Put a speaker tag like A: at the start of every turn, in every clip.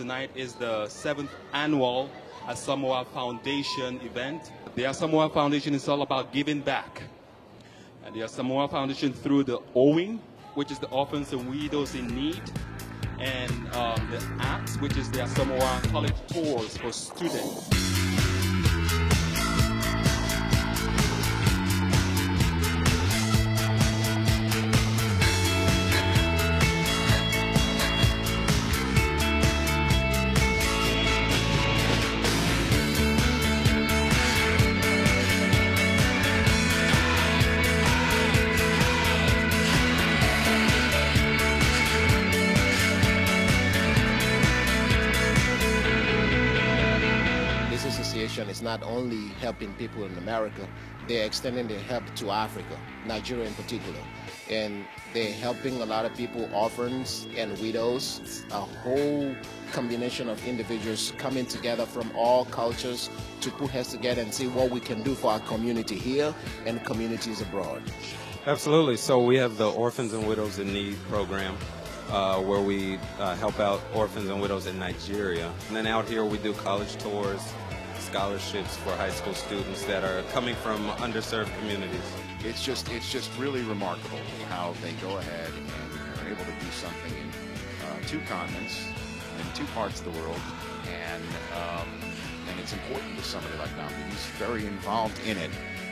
A: tonight is the 7th annual Asomugha Foundation event. The Asomugha Foundation is all about giving back. And the Asomugha Foundation through the Owing, which is the orphans and widows in need, and the ACTS, which is the Asomugha College Tours for students.
B: Is not only helping people in America, they're extending their help to Africa, Nigeria in particular. And they're helping a lot of people, orphans and widows, a whole combination of individuals coming together from all cultures to put heads together and see what we can do for our community here and communities abroad.
C: Absolutely. So we have the Orphans and Widows in Need program, where we help out orphans and widows in Nigeria. And then out here we do college tours, scholarships for high school students that are coming from underserved communities.
D: It's just really remarkable how they go ahead and are able to do something in 2 continents, in 2 parts of the world, and it's important to somebody like Namdi. He's very involved in it,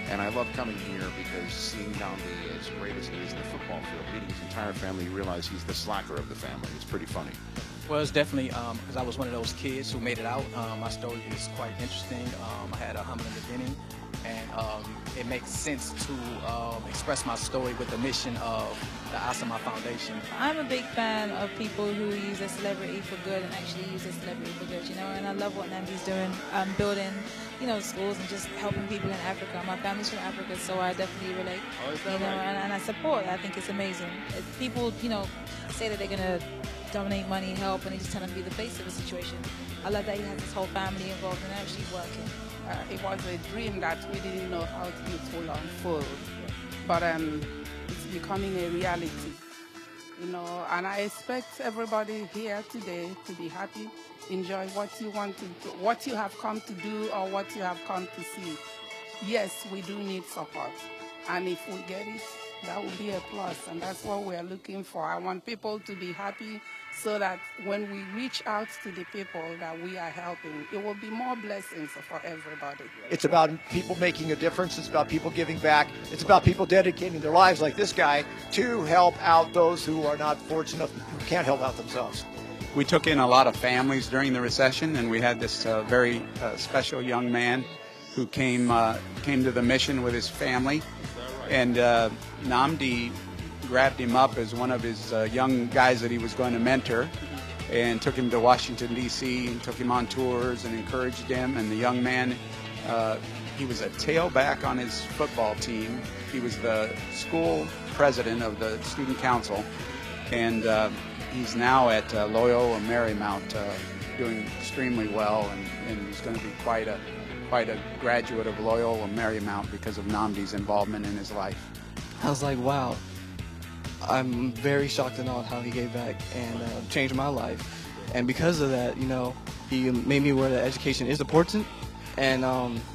D: and I love coming here because seeing Namdi, as great as he is in the football field, meeting his entire family, you realize he's the slacker of the family. It's pretty funny.
E: Well, it's definitely because I was one of those kids who made it out. My story is quite interesting. I had a humble beginning, and it makes sense to express my story with the mission of the Asomugha Foundation.
F: I'm a big fan of people who use a celebrity for good and actually use a celebrity for good, you know, and I love what Namdi's doing, building, you know, schools and just helping people in Africa. My family's from Africa, so I definitely relate, you know, and I support. I think it's amazing. People, you know, say that they're going to donate money and help, and they just tend to be the face of the situation. I love that he has his whole family involved and actually working.
G: It was a dream that we didn't know how it will unfold, but it's becoming a reality, you know. And I expect everybody here today to be happy, enjoy what you want to do, what you have come to do, or what you have come to see. Yes, we do need support, and if we get it, that will be a plus, and that's what we're looking for. I want people to be happy so that when we reach out to the people that we are helping, it will be more blessings for everybody.
H: It's about people making a difference. It's about people giving back. It's about people dedicating their lives, like this guy, to help out those who are not fortunate, who can't help out themselves.
I: We took in a lot of families during the recession, and we had this very special young man who came to the mission with his family. And Namdi grabbed him up as one of his young guys that he was going to mentor, and took him to Washington, D.C., and took him on tours and encouraged him. And the young man, he was a tailback on his football team. He was the school president of the student council, and he's now at Loyola Marymount doing extremely well, and he's going to be quite a graduate of Loyola Marymount because of Namdi's involvement in his life.
J: I was like, wow, I'm very shocked and awed how he gave back and changed my life. And because of that, you know, he made me aware that education is important, and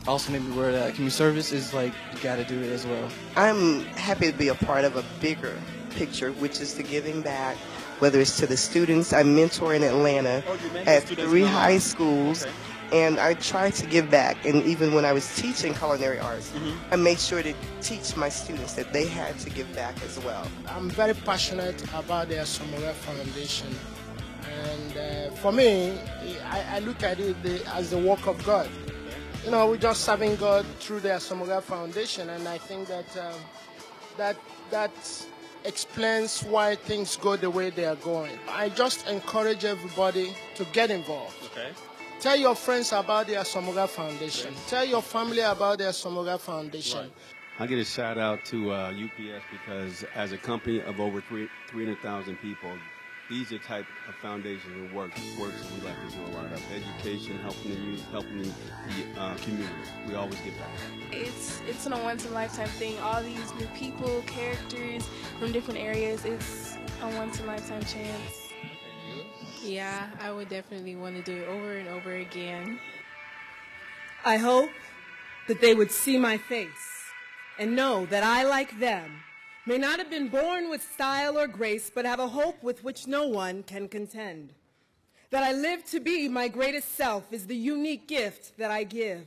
J: also made me aware that community service is like, you got to do it as well.
K: I'm happy to be a part of a bigger picture, which is the giving back, whether it's to the students. I mentor in Atlanta at 3 high schools. Okay. And I try to give back, and even when I was teaching culinary arts, I made sure to teach my students that they had to give back as well.
L: I'm very passionate about the Asomugha Foundation, and for me, I look at it as the work of God. You know, we're just serving God through the Asomugha Foundation, and I think that that explains why things go the way they are going. I just encourage everybody to get involved.
A: Okay.
L: Tell your friends about the Asomugha Foundation. Yes. Tell your family about the Asomugha Foundation.
M: Right. I get a shout out to UPS because as a company of over 300,000 people, these are type of foundations that works we like to do a lot of education, helping the youth, helping the community. We always get back.
N: It's a once-in-a-lifetime thing. All these new people, characters from different areas, it's a once-in-a-lifetime chance. Yeah, I would definitely want to do it over and over again.
O: I hope that they would see my face and know that I, like them, may not have been born with style or grace, but have a hope with which no one can contend. That I live to be my greatest self is the unique gift that I give,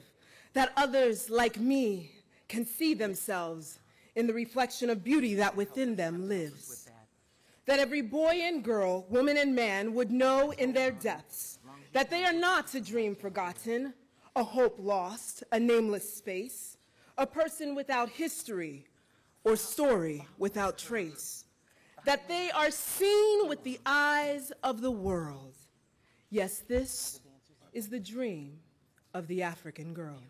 O: that others like me can see themselves in the reflection of beauty that within them lives. That every boy and girl, woman and man would know in their depths that they are not a dream forgotten, a hope lost, a nameless space, a person without history or story without trace. That they are seen with the eyes of the world. Yes, this is the dream of the African girl.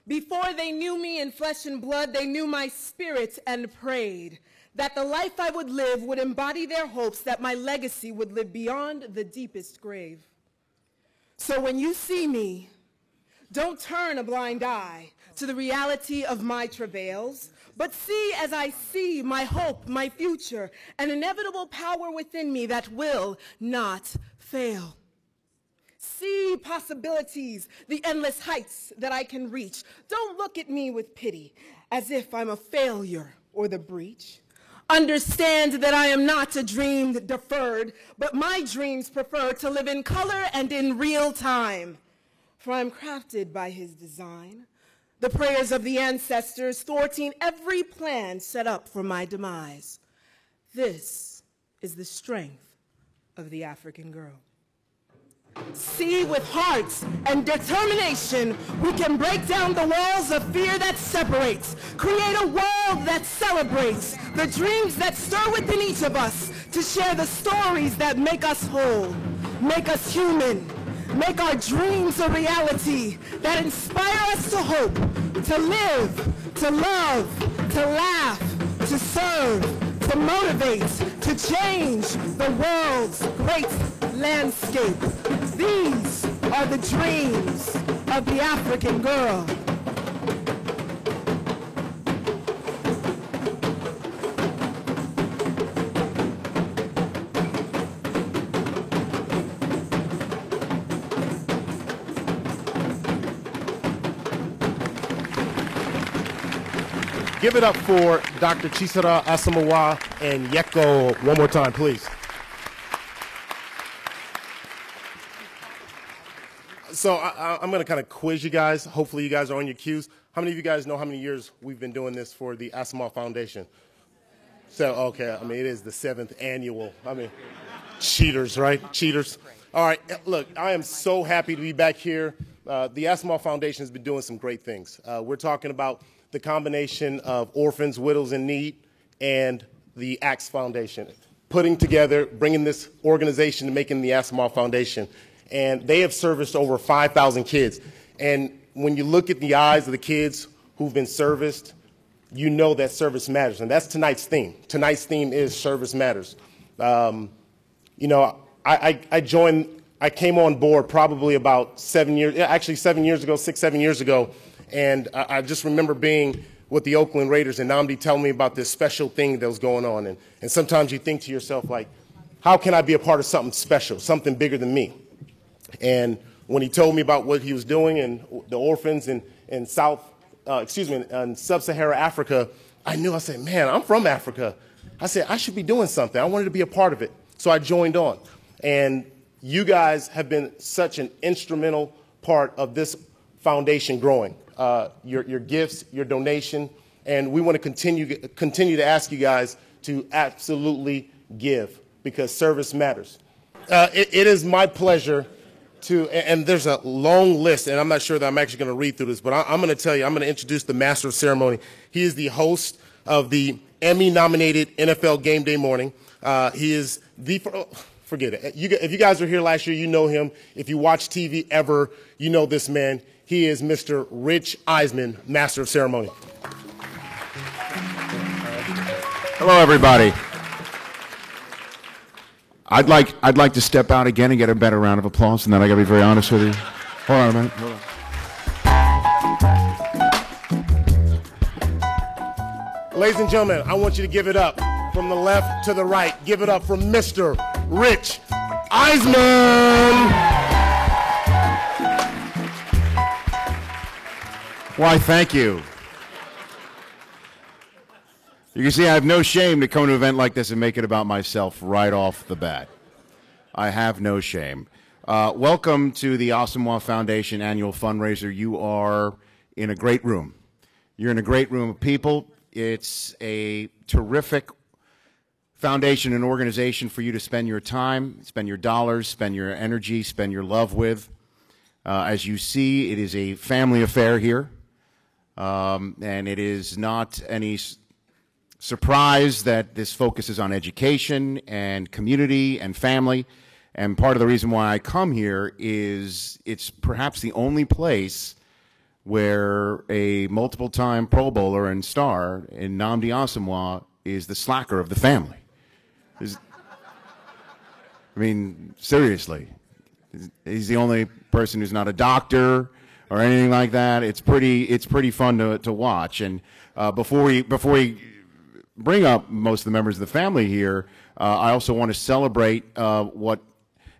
O: Before they knew me in flesh and blood, they knew my spirit and prayed that the life I would live would embody their hopes, that my legacy would live beyond the deepest grave. So when you see me, don't turn a blind eye to the reality of my travails, but see as I see my hope, my future, an inevitable power within me that will not fail. See possibilities, the endless heights that I can reach. Don't look at me with pity as if I'm a failure or the breach. Understand that I am not a dream deferred, but my dreams prefer to live in color and in real time. For I'm crafted by his design, the prayers of the ancestors thwarting every plan set up for my demise. This is the strength of the African girl. See, with heart and determination, we can break down the walls of fear that separates, create a world that celebrates the dreams that stir within each of us, to share the stories that make us whole, make us human, make our dreams a reality, that inspire us to hope, to live, to love, to laugh, to serve, to motivate, to change the world's great landscape. These are the dreams of the African girl.
P: Give it up for Dr. Chisara Asomugha and Yeko one more time, please. So I'm going to kind of quiz you guys. Hopefully you guys are on your cues. How many of you guys know how many years we've been doing this for the Asomugha Foundation? So, okay, I mean, it is the 7th annual. I mean, cheaters, right? Cheaters. All right, look, I am so happy to be back here. The Asomugha Foundation has been doing some great things. We're talking about the combination of orphans, widows in need, and the ACTS Foundation, putting together, bringing this organization to making the Asomugha Foundation. And they have serviced over 5,000 kids. And when you look at the eyes of the kids who've been serviced, you know that service matters. And that's tonight's theme. Tonight's theme is service matters. You know, I came on board probably about 7 years, actually 7 years ago, 6, 7 years ago. And I just remember being with the Oakland Raiders and Nnamdi telling me about this special thing that was going on. And sometimes you think to yourself, like, how can I be a part of something special, something bigger than me? And when he told me about what he was doing and the orphans in in sub-Saharan Africa, I knew, I said, man, I'm from Africa. I said, I should be doing something. I wanted to be a part of it. So I joined on. And you guys have been such an instrumental part of this foundation growing. Your gifts, your donation, and we want to continue to ask you guys to absolutely give, because service matters. It is my pleasure to, and there's a long list, and I'm not sure that I'm actually going to read through this, but I'm going to tell you, I'm going to introduce the Master of Ceremony. He is the host of the Emmy-nominated NFL Game Day Morning. He is the, forget it. If you guys were here last year, you know him. If you watch TV ever, you know this man. He is Mr. Rich Eisman, Master of Ceremony.
D: Hello, everybody. I'd like to step out again and get a better round of applause, and then I got to be very honest with you. Hold on a minute. Hold on.
P: Ladies and gentlemen, I want you to give it up from the left to the right. Give it up for Mr. Rich
Q: Eisman! Why, thank you. You can see I have no shame to come to an event like this and make it about myself right off the bat. I have no shame. Welcome to the Asomugha Foundation annual fundraiser. You are in a great room. You're in a great room of people. It's a terrific foundation and organization for you to spend your time, spend your dollars, spend your energy, spend your love with. As you see, it is a family affair here, and it is not any surprise that this focuses on education and community and family. And part of the reason why I come here is it's perhaps the only place where a multiple-time Pro Bowler and star in Nnamdi Asomugha is the slacker of the family. I mean, seriously. He's the only person who's not a doctor or anything like that. It's pretty fun to watch. And before we bring up most of the members of the family here, I also want to celebrate what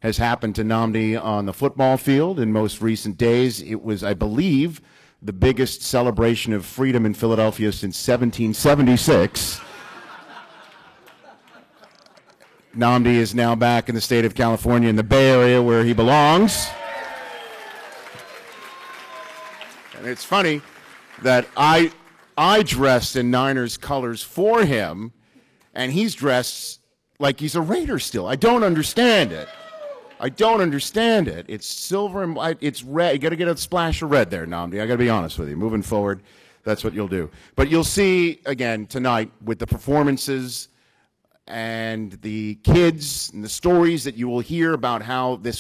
Q: has happened to Nnamdi on the football field in most recent days. It was, I believe, the biggest celebration of freedom in Philadelphia since 1776. Nnamdi is now back in the state of California in the Bay Area where he belongs. And it's funny that I dressed in Niners colors for him, and he's dressed like he's a Raider still. I don't understand it. I don't understand it. It's silver and white. It's red. You got to get a splash of red there, Nnamdi. I got to be honest with you. Moving forward, that's what you'll do. But you'll see, again, tonight with the performances and the kids and the stories that you will hear about how this